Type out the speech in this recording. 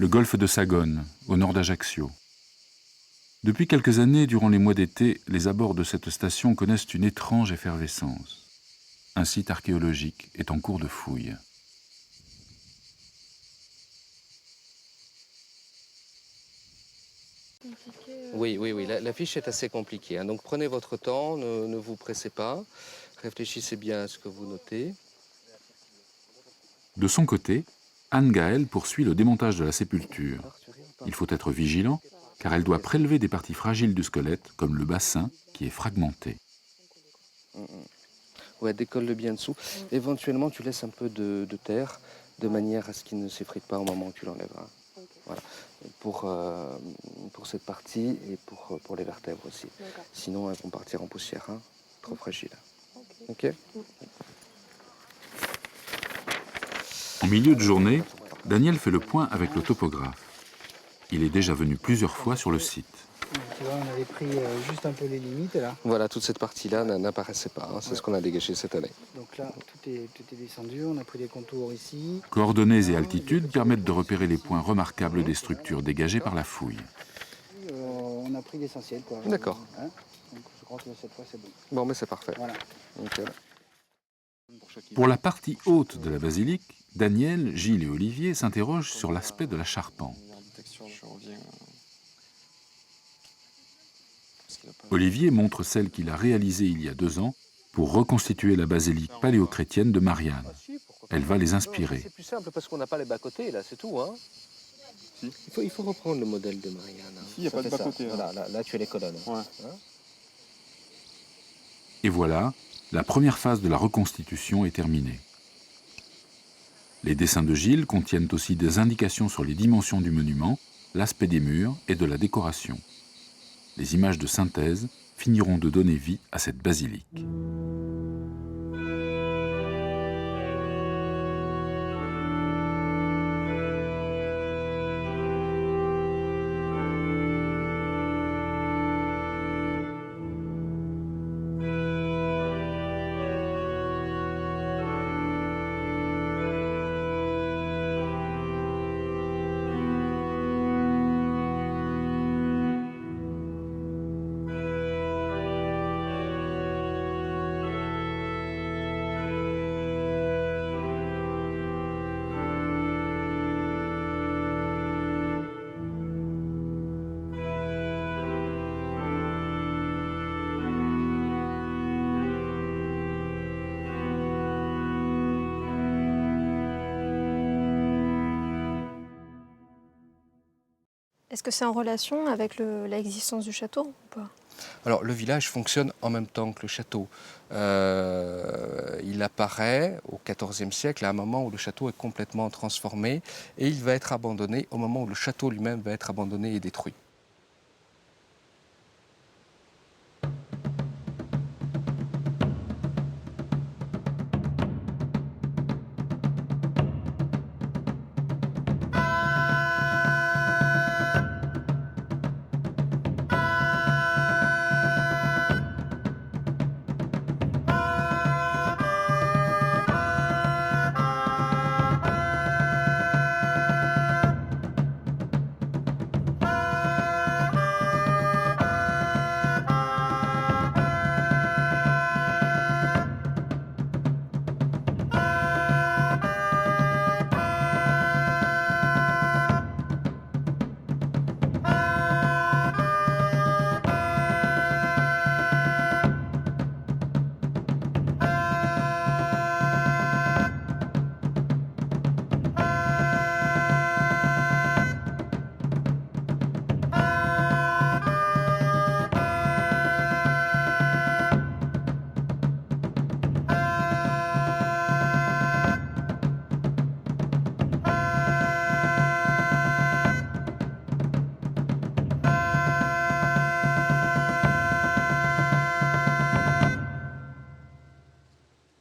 le golfe de Sagone, au nord d'Ajaccio. Depuis quelques années, durant les mois d'été, les abords de cette station connaissent une étrange effervescence. Un site archéologique est en cours de fouille. Oui, la fiche est assez compliquée, hein. Donc prenez votre temps, ne vous pressez pas, réfléchissez bien à ce que vous notez. De son côté, Anne-Gaëlle poursuit le démontage de la sépulture. Il faut être vigilant, car elle doit prélever des parties fragiles du squelette, comme le bassin, qui est fragmenté. Ouais, décolle-le bien dessous. Éventuellement, tu laisses un peu de terre, de manière à ce qu'il ne s'effrite pas au moment où tu l'enlèveras. Voilà. Pour cette partie et pour les vertèbres aussi. Sinon, elles vont partir en poussière, hein. Trop fragile. Ok. En milieu de journée, Daniel fait le point avec le topographe. Il est déjà venu plusieurs fois sur le site. Tu vois, on avait pris juste un peu les limites là. Voilà, toute cette partie-là n'apparaissait pas, hein. C'est ce qu'on a dégagé cette année. Donc là, tout est descendu, on a pris des contours ici. Coordonnées et altitudes permettent de repérer les points remarquables des structures dégagées par la fouille. On a pris l'essentiel, quoi. D'accord. Hein, donc je crois que cette fois c'est bon. Bon, mais c'est parfait. Voilà. Okay. Pour la partie haute de la basilique, Daniel, Gilles et Olivier s'interrogent sur l'aspect de la charpente. Olivier montre celle qu'il a réalisée il y a 2 ans pour reconstituer la basilique paléochrétienne de Marianne. Elle va les inspirer. C'est plus simple parce qu'on n'a pas les bas-côtés, là, c'est tout, hein. Si. Il faut reprendre le modèle de Marianne. Hein. Ici, il n'y a pas de bas-côté. Voilà, là, tu as les colonnes. Ouais. Hein. Et voilà, la première phase de la reconstitution est terminée. Les dessins de Gilles contiennent aussi des indications sur les dimensions du monument, l'aspect des murs et de la décoration. Les images de synthèse finiront de donner vie à cette basilique. Est-ce que c'est en relation avec l'existence du château ou pas? Alors, le village fonctionne en même temps que le château. Il apparaît au XIVe siècle, à un moment où le château est complètement transformé, et il va être abandonné au moment où le château lui-même va être abandonné et détruit.